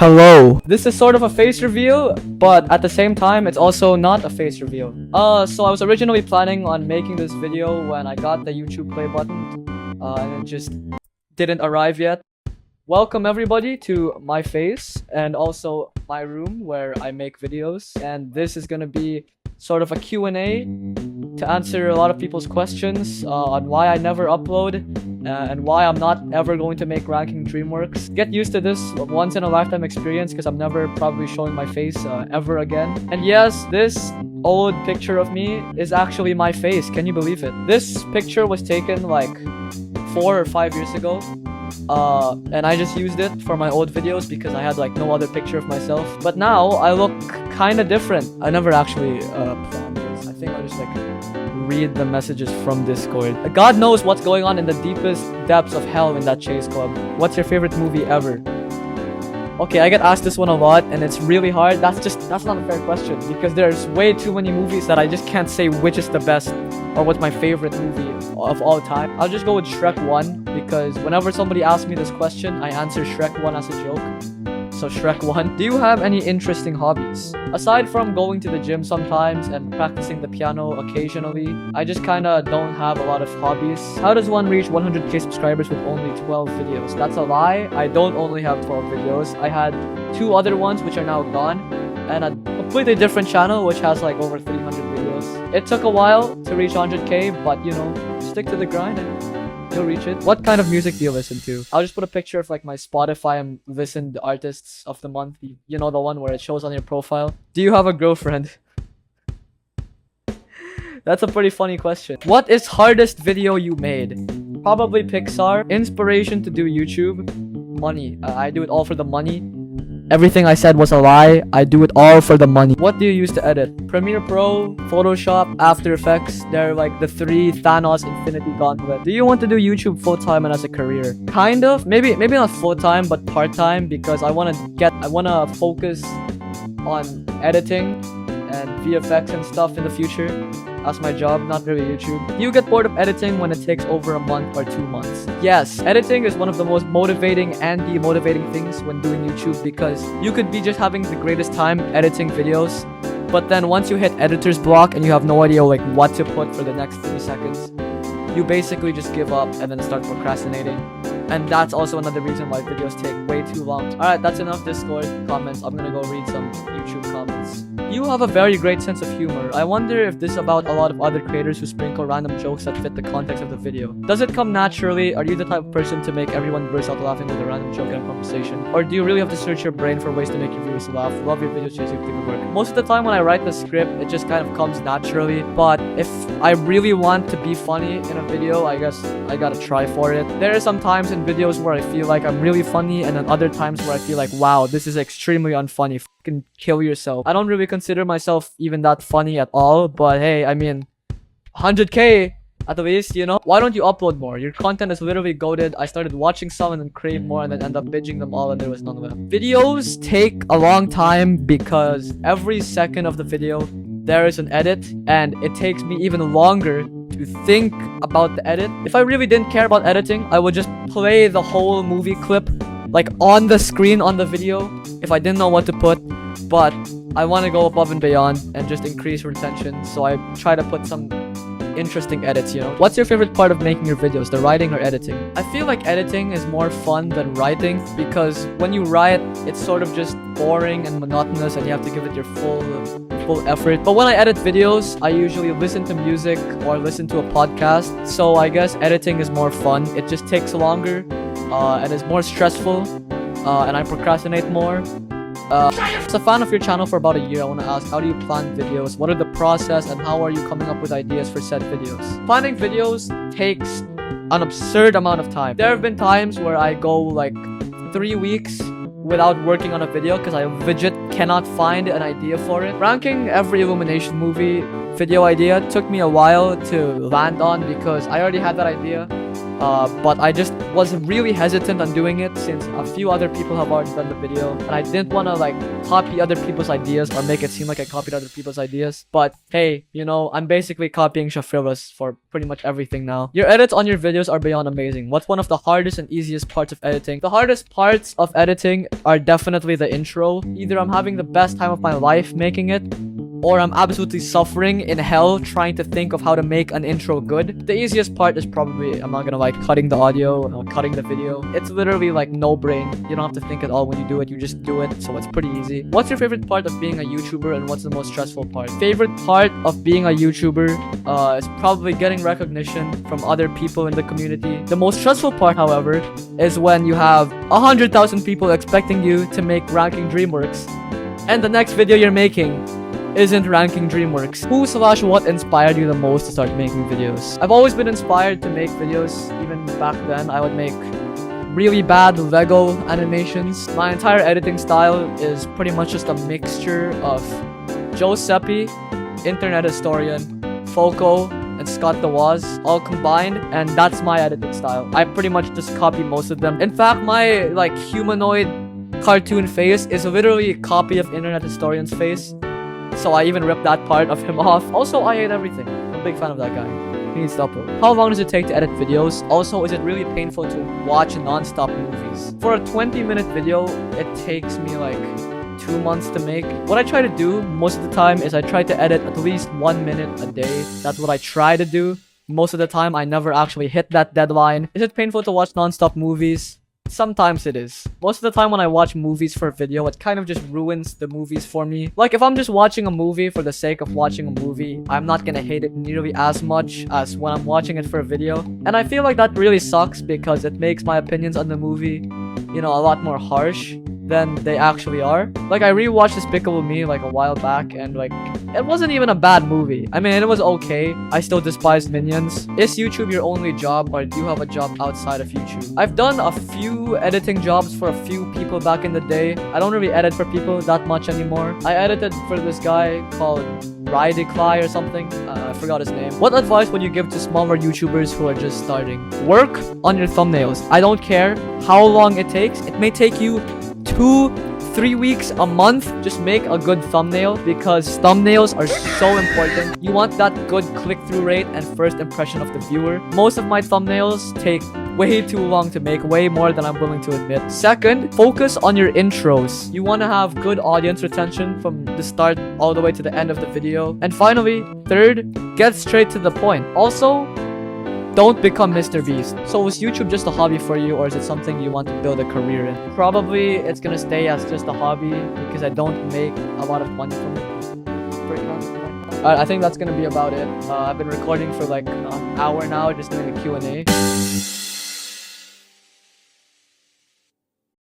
Hello. This is sort of a face reveal, but at the same time, it's also not a face reveal. So I was originally planning on making this video when I got the YouTube play button, and it just didn't arrive yet. Welcome everybody to my face and also my room where I make videos, and this is gonna be sort of a Q&A to answer a lot of people's questions on why I never upload and why I'm not ever going to make Ranking DreamWorks. Get used to this once in a lifetime experience because I'm never probably showing my face ever again. And yes, this old picture of me is actually my face. Can you believe it? This picture was taken like 4 or 5 years ago. And I just used it for my old videos because I had like no other picture of myself. But now I look kind of different. I never actually planned this. I think I'll just like read the messages from Discord. God knows what's going on in the deepest depths of hell in that chase club. What's your favorite movie ever? Okay, I get asked this one a lot and it's really hard. That's not a fair question because there's way too many movies that I just can't say which is the best or what's my favorite movie of all time. I'll just go with Shrek 1 because whenever somebody asks me this question, I answer Shrek 1 as a joke. So Shrek 1. Do you have any interesting hobbies? Aside from going to the gym sometimes and practicing the piano occasionally, I just kinda don't have a lot of hobbies. How does one reach 100k subscribers with only 12 videos? That's a lie. I don't only have 12 videos. I had 2 other ones which are now gone, and a completely different channel which has like over 300 videos. It took a while to reach 100k, but you know, stick to the grind and you'll reach it. What kind of music do you listen to? I'll just put a picture of like my Spotify and listened artists of the month. You know, the one where it shows on your profile. Do you have a girlfriend? That's a pretty funny question. What is hardest video you made? Probably Pixar. Inspiration to do YouTube? Money. I do it all for the money. Everything I said was a lie. I do it all for the money. What do you use to edit? Premiere Pro, Photoshop, After Effects. They're like the 3 Thanos Infinity Gauntlet. Do you want to do YouTube full-time and as a career? Kind of. Maybe not full-time, but part-time because I wanna focus on editing and VFX and stuff in the future as my job, not really YouTube. Do you get bored of editing when it takes over a month or 2 months? Yes, editing is one of the most motivating and demotivating things when doing YouTube because you could be just having the greatest time editing videos, but then once you hit editor's block and you have no idea like what to put for the next 3 seconds, you basically just give up and then start procrastinating. And that's also another reason why videos take way too long. Alright, that's enough Discord comments. I'm gonna go read some YouTube comments. You have a very great sense of humor. I wonder if this is about a lot of other creators who sprinkle random jokes that fit the context of the video. Does it come naturally? Are you the type of person to make everyone burst out laughing with a random joke in a conversation? Or do you really have to search your brain for ways to make your viewers laugh? Love your videos, chasing good work. Most of the time when I write the script, it just kind of comes naturally. But if I really want to be funny in a video, I guess I gotta try for it. There are some times in videos where I feel like I'm really funny, and then other times where I feel like, wow, this is extremely unfunny. Fucking kill yourself. I don't really consider myself even that funny at all, but hey, I mean, 100k at least, you know? Why don't you upload more? Your content is literally goated. I started watching some and then crave more and then end up binging them all and there was none left. Videos take a long time because every second of the video there is an edit, and it takes me even longer to think about the edit. If I really didn't care about editing, I would just play the whole movie clip like on the screen on the video if I didn't know what to put, but I want to go above and beyond and just increase retention, so I try to put some interesting edits, you know? What's your favorite part of making your videos, the writing or editing? I feel like editing is more fun than writing because when you write, it's sort of just boring and monotonous and you have to give it your full effort. But when I edit videos, I usually listen to music or listen to a podcast, so I guess editing is more fun. It just takes longer and is more stressful and I procrastinate more. As a fan of your channel for about a year, I want to ask, how do you plan videos? What are the process and how are you coming up with ideas for said videos? Planning videos takes an absurd amount of time. There have been times where I go like 3 weeks without working on a video because I legit cannot find an idea for it. Ranking every Illumination movie video idea took me a while to land on because I already had that idea but I just was really hesitant on doing it since a few other people have already done the video, and I didn't want to like copy other people's ideas or make it seem like I copied other people's ideas. But hey, you know, I'm basically copying Shafrilus for pretty much everything now. Your edits on your videos are beyond amazing. What's one of the hardest and easiest parts of editing? The hardest parts of editing are definitely the intro. Either I'm having the best time of my life making it, or I'm absolutely suffering in hell trying to think of how to make an intro good. The easiest part is probably, I'm not gonna like, cutting the audio or cutting the video. It's literally like no brain. You don't have to think at all when you do it, you just do it, so it's pretty easy. What's your favorite part of being a YouTuber and what's the most stressful part? Favorite part of being a YouTuber is probably getting recognition from other people in the community. The most stressful part, however, is when you have 100,000 people expecting you to make Ranking DreamWorks, and the next video you're making isn't Ranking DreamWorks. Who/what inspired you the most to start making videos? I've always been inspired to make videos. Even back then, I would make really bad Lego animations. My entire editing style is pretty much just a mixture of Joe Seppi, Internet Historian, Foco, and Scott DeWaz all combined, and that's my editing style. I pretty much just copy most of them. In fact, my like humanoid cartoon face is literally a copy of Internet Historian's face. So I even ripped that part of him off. Also, I hate everything. I'm a big fan of that guy. He needs to upload. How long does it take to edit videos? Also, is it really painful to watch non-stop movies? For a 20-minute video, it takes me like 2 months to make. What I try to do most of the time is I try to edit at least 1 minute a day. That's what I try to do. Most of the time, I never actually hit that deadline. Is it painful to watch non-stop movies? Sometimes it is. Most of the time when I watch movies for a video, it kind of just ruins the movies for me. Like if I'm just watching a movie for the sake of watching a movie, I'm not gonna hate it nearly as much as when I'm watching it for a video. And I feel like that really sucks because it makes my opinions on the movie, you know, a lot more harsh than they actually are. Like I rewatched Despicable Me like a while back, and like it wasn't even a bad movie. I mean, it was okay. I still despised Minions. Is YouTube your only job, or do you have a job outside of YouTube? I've done a few editing jobs for a few people back in the day. I don't really edit for people that much anymore. I edited for this guy called Rydecly or something. I forgot his name. What advice would you give to smaller YouTubers who are just starting? Work on your thumbnails. I don't care how long it takes. It may take you 2-3 weeks, a month. Just make a good thumbnail because thumbnails are so important. You want that good click-through rate and first impression of the viewer. Most of my thumbnails take way too long to make, way more than I'm willing to admit. Second, focus on your intros. You want to have good audience retention from the start all the way to the end of the video. And finally, third, get straight to the point. Also, don't become Mr. Beast. So is YouTube just a hobby for you, or is it something you want to build a career in? Probably it's gonna stay as just a hobby because I don't make a lot of money from it. Alright, I think that's gonna be about it. I've been recording for like an hour now, just doing a Q&A.